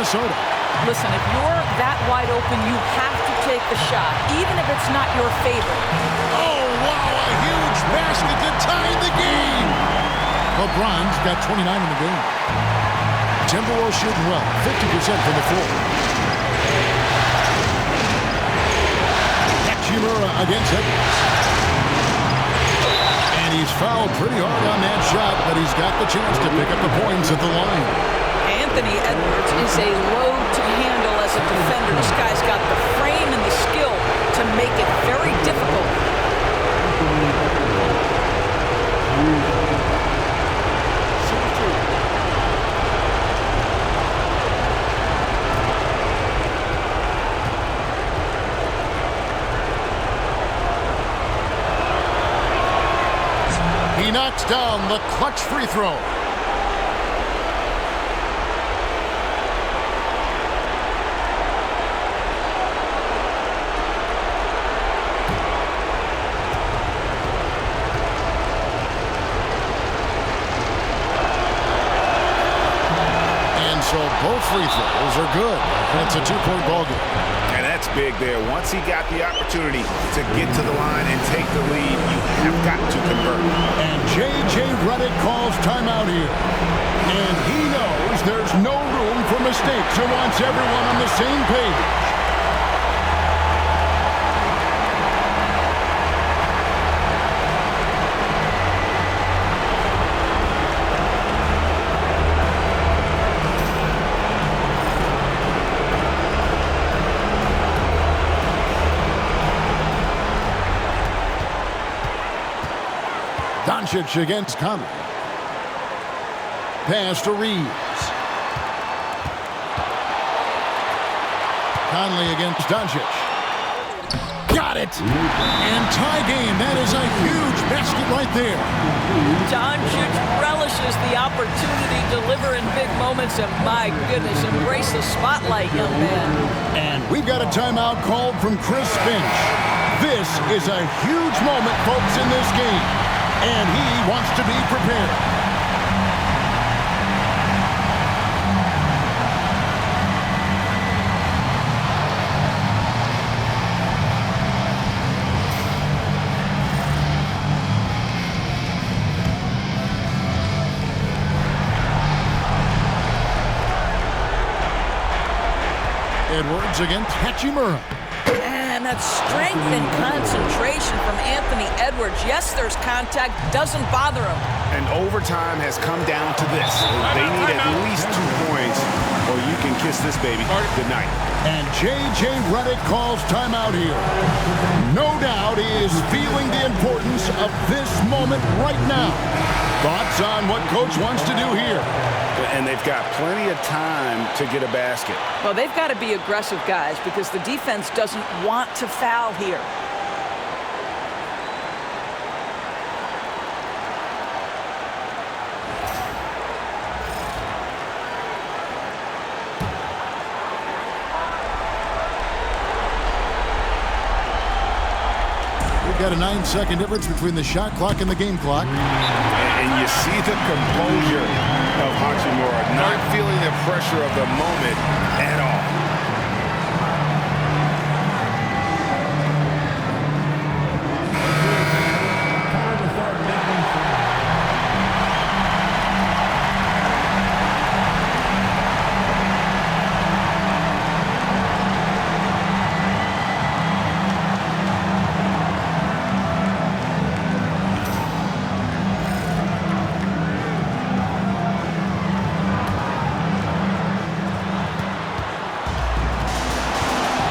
Minnesota. Listen, if you're that wide open, you have to take the shot, even if it's not your favorite. Oh, wow, a huge basket to tie the game. LeBron's got 29 in the game. Timberwolves shooting well, 50% from the floor. Hachimura against Edwards. And he's fouled pretty hard on that shot, but he's got the chance to pick up the points at the line. Anthony Edwards is a load to handle as a defender. This guy's got the frame and the skill to make it very difficult. He knocks down the clutch free throw. And so both free throws are good. And it's a two-point ball game. And that's big there. Once he got the opportunity to get to the line and take the lead, you have got to convert. And J.J. Redick calls timeout here. And he knows there's no room for mistakes. He wants everyone on the same page. Doncic against Conley. Pass to Reeves. Conley against Doncic. Got it! And tie game. That is a huge basket right there. Doncic relishes the opportunity to deliver in big moments, and my goodness, embrace the spotlight, young man. And we've got a timeout called from Chris Finch. This is a huge moment, folks, in this game. And he wants to be prepared. Edwards against Hachimura. And that strength and concentration from Anthony Edwards. Yes, there's contact. Doesn't bother him. And overtime has come down to this. They need at least 2 points, or you can kiss this baby goodnight. And J.J. Redick calls timeout here. No doubt he is feeling the importance of this moment right now. Thoughts on what Coach wants to do here? And they've got plenty of time to get a basket. Well, they've got to be aggressive, guys, because the defense doesn't want to foul here. We've got a 9-second difference between the shot clock and the game clock. And you see the composure of Hachimura, not feeling the pressure of the moment at all.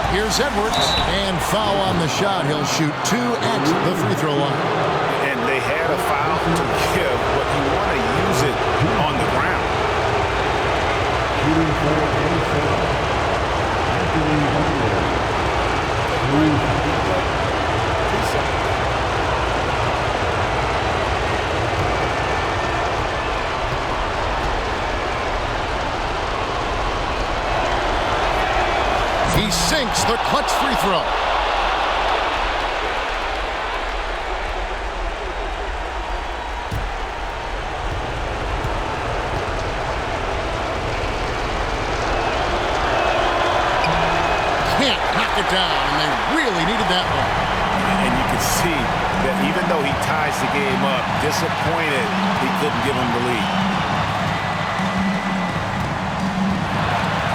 Here's Edwards, and foul on the shot. He'll shoot 2 at the free throw line. And they had a foul to give, but you want to use it on the ground. He sinks the clutch free throw. knock it down, and they really needed that one. And you can see that even though he ties the game up, disappointed he couldn't give him the lead.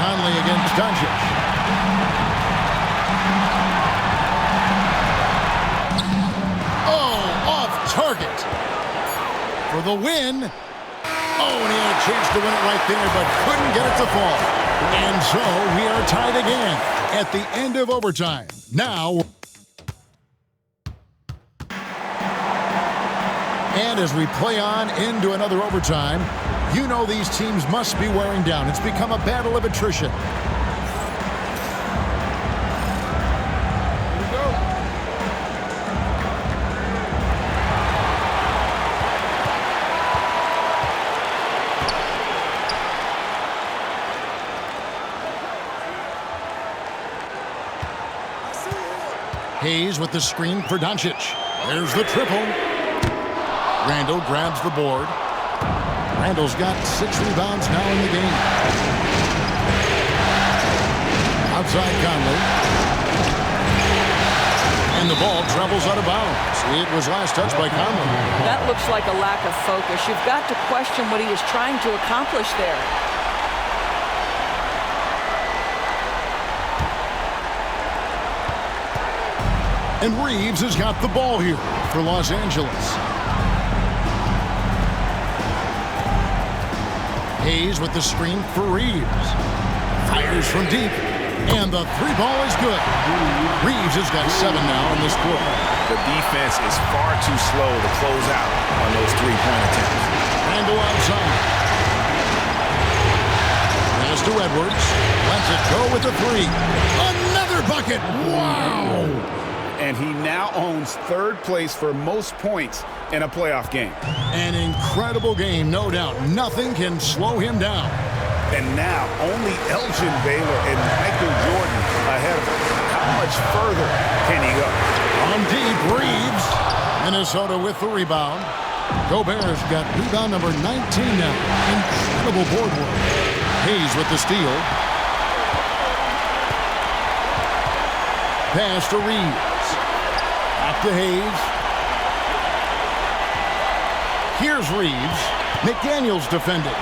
Conley against Doncic. Oh, off target for the win. Oh, and he had a chance to win it right there, but couldn't get it to fall. And so we are tied again at the end of overtime. Now, and as we play on into another overtime, you know these teams must be wearing down. It's become a battle of attrition. Here we go. Hayes with the screen for Doncic. There's the triple. Randall grabs the board. Randall's got 6 rebounds now in the game. Outside Conley. And the ball travels out of bounds. It was last touched by Conley. That looks like a lack of focus. You've got to question what he was trying to accomplish there. And Reeves has got the ball here for Los Angeles. Hayes with the screen for Reeves. Fires from deep. And the 3 ball is good. Reeves has got 7 now in this quarter. The defense is far too slow to close out on those 3-point attempts. Randall outside. Pass to Edwards. Lets it go with the 3. Another bucket. Wow. And he now owns 3rd place for most points in a playoff game. An incredible game, no doubt. Nothing can slow him down. And now only Elgin Baylor and Michael Jordan ahead of him. How much further can he go? On deep, Reeves. Minnesota with the rebound. Gobert's got rebound number 19 now. Incredible board work. Hayes with the steal. Pass to Reeves. Back to Hayes. Here's Reeves. McDaniels defending.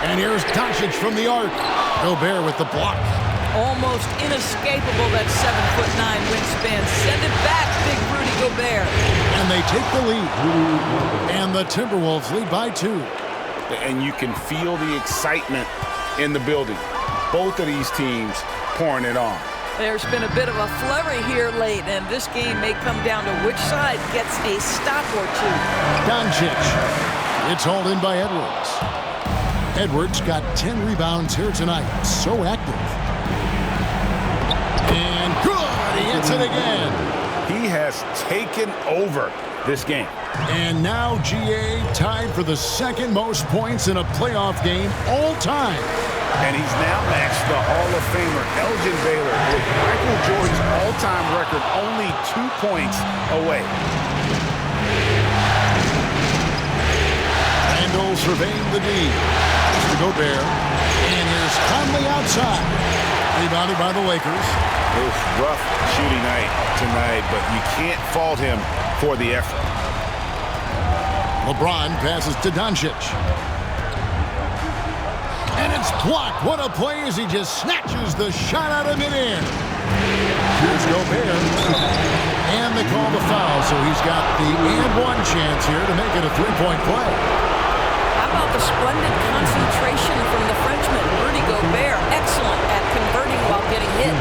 And here's Doncic from the arc. Gobert with the block. Almost inescapable, that 7'9" wingspan. Send it back, big Rudy Gobert. And they take the lead. And the Timberwolves lead by 2. And you can feel the excitement in the building. Both of these teams pouring it on. There's been a bit of a flurry here late, and this game may come down to which side gets a stop or 2. Doncic. It's hauled in by Edwards. Edwards got 10 rebounds here tonight. So active. And good. He hits it again. He has taken over this game. And now GA tied for the 2nd most points in a playoff game all time. And he's now matched the Hall of Famer Elgin Baylor with Michael Jordan's all-time record only 2 points away. Randall surveying the D. To Gobert. And here's Conley outside. Rebounded by the Lakers. Oof, rough shooting night tonight, but you can't fault him for the effort. LeBron passes to Doncic. And it's blocked. What a play as he just snatches the shot out of midair. Here's Gobert. And they call the foul, so he's got the and-one chance here to make it a 3-point play. How about the splendid concentration from the Frenchman, Rudy Gobert? Excellent at converting while getting hit.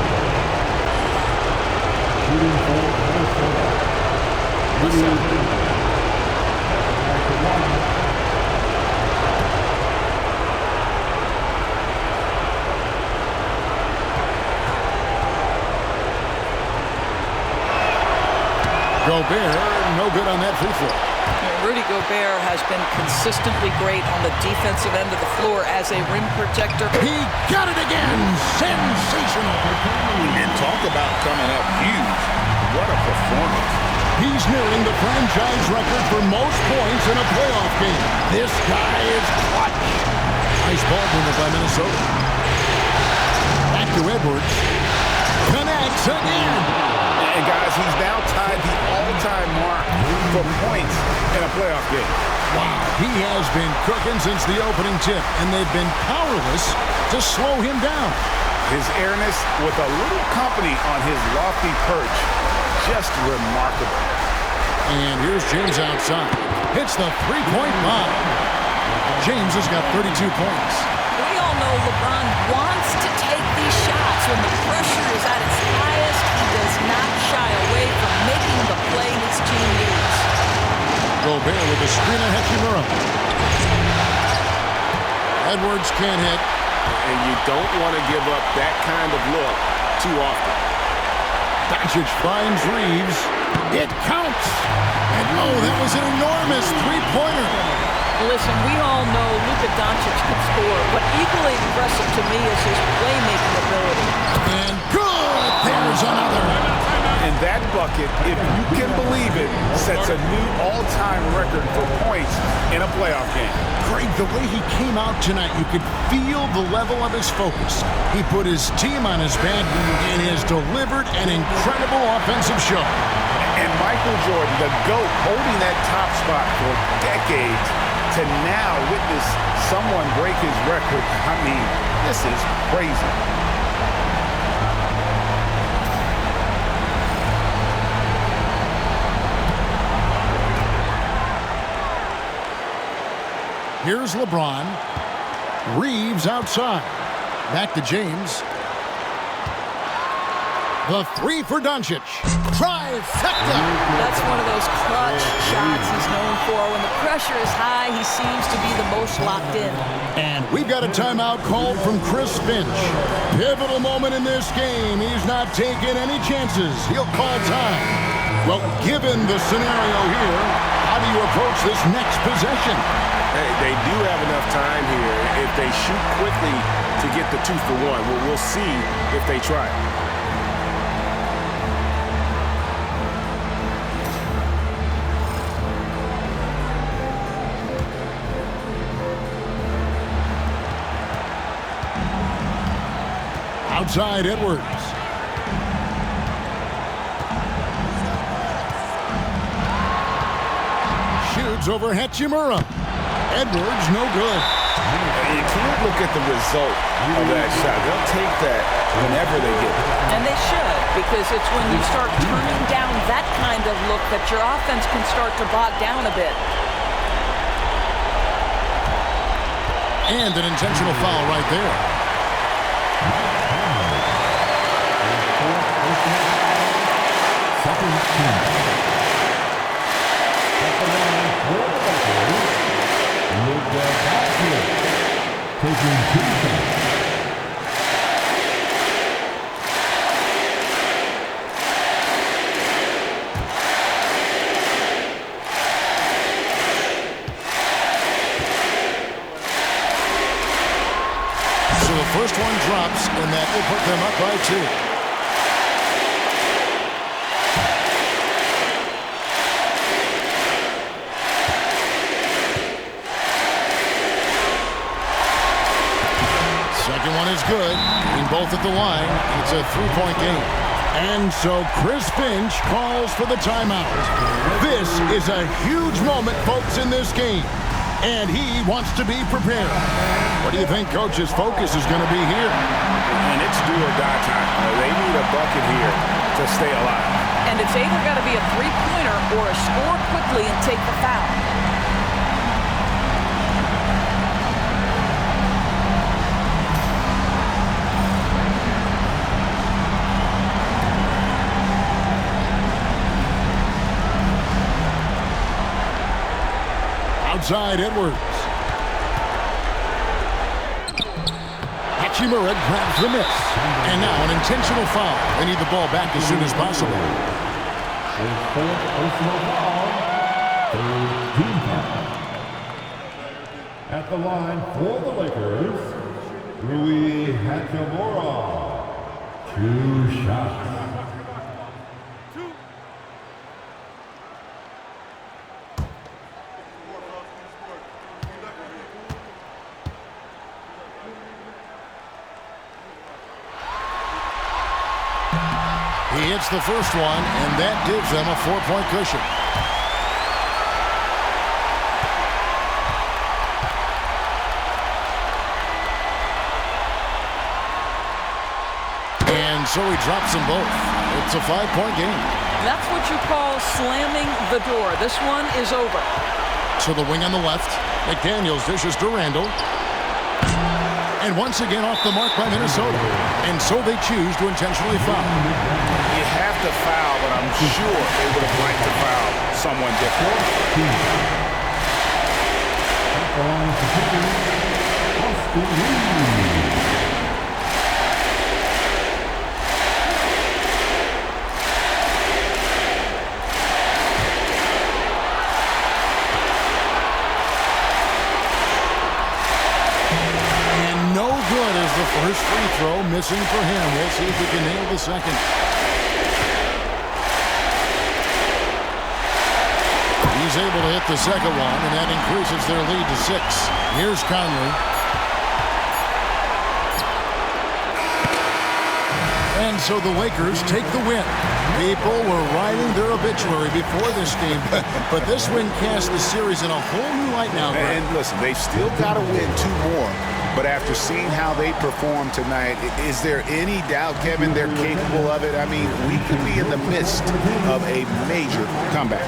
Gobert, no good on that free throw. Rudy Gobert has been consistently great on the defensive end of the floor as a rim protector. He got it again. Sensational. And talk about coming up huge. What a performance. He's nearing the franchise record for most points in a playoff game. This guy is clutch. Nice ball movement by Minnesota. Back to Edwards. Dunks again. And guys, he's now tied the all-time mark for points in a playoff game. Wow, he has been cooking since the opening tip, and they've been powerless to slow him down. His airness with a little company on his lofty perch, just remarkable. And here's James outside. Hits the three-point bomb. James has got 32 points. We all know LeBron wants to take these shots. When the pressure is at its highest, he does not shy away from making the play his team needs. Gobert with the screen on Hachimura. Edwards can't hit. And you don't want to give up that kind of look too often. Doncic finds Reeves. It counts. And oh, that was an enormous three-pointer. Listen, we all know Luka Doncic can score. What equally impressive to me is his playmaking ability. And good! There's another. And that bucket, if you can believe it, sets a new all-time record for points in a playoff game. Greg, the way he came out tonight, you could feel the level of his focus. He put his team on his back and has delivered an incredible offensive show. And Michael Jordan, the GOAT, holding that top spot for decades, to now witness someone break his record. I mean, this is crazy. Here's LeBron. Reeves outside. Back to James. The three for Doncic. Trifecta. That's one of those clutch shots he's known for. When the pressure is high, he seems to be the most locked in. And we've got a timeout called from Chris Finch. Pivotal moment in this game. He's not taking any chances. He'll call time. Well, given the scenario here, how do you approach this next possession? They do have enough time here if they shoot quickly to get the 2-for-1. We'll see if they try. Outside Edwards. Shoots over Hachimura. Edwards, no good. You can't look at the result of that shot. They'll take that whenever they get it. And they should, because it's when you start turning down that kind of look that your offense can start to bog down a bit. And an intentional foul right there. So the first one drops, and that will put them up by 2. Second one is good. Being both at the line, it's a three-point game. And so Chris Finch calls for the timeout. This is a huge moment, folks, in this game. And he wants to be prepared. What do you think Coach's focus is going to be here? And it's do or die time. They need a bucket here to stay alive. And it's either got to be a three-pointer or a score quickly and take the foul. Outside Edwards. Hachimura grabs the miss. And now an intentional foul. They need the ball back as soon as possible. At the line for the Lakers, Rui Hachimura. 2 shots. He hits the first one, and that gives them a 4-point cushion. And so he drops them both. It's a 5-point game. That's what you call slamming the door. This one is over. To the wing on the left. McDaniels dishes to Randall. And once again off the mark by Minnesota. And so they choose to intentionally foul. You have to foul, but I'm sure they would have liked to foul someone different. The first free throw missing for him. We'll see if he can nail the second. He's able to hit the second one, and that increases their lead to 6. Here's Conley. And so the Lakers take the win. People were writing their obituary before this game, but this win cast the series in a whole new light now. And listen, they've still got to win 2 more. But after seeing how they performed tonight, is there any doubt, Kevin, they're capable of it? I mean, we could be in the midst of a major comeback.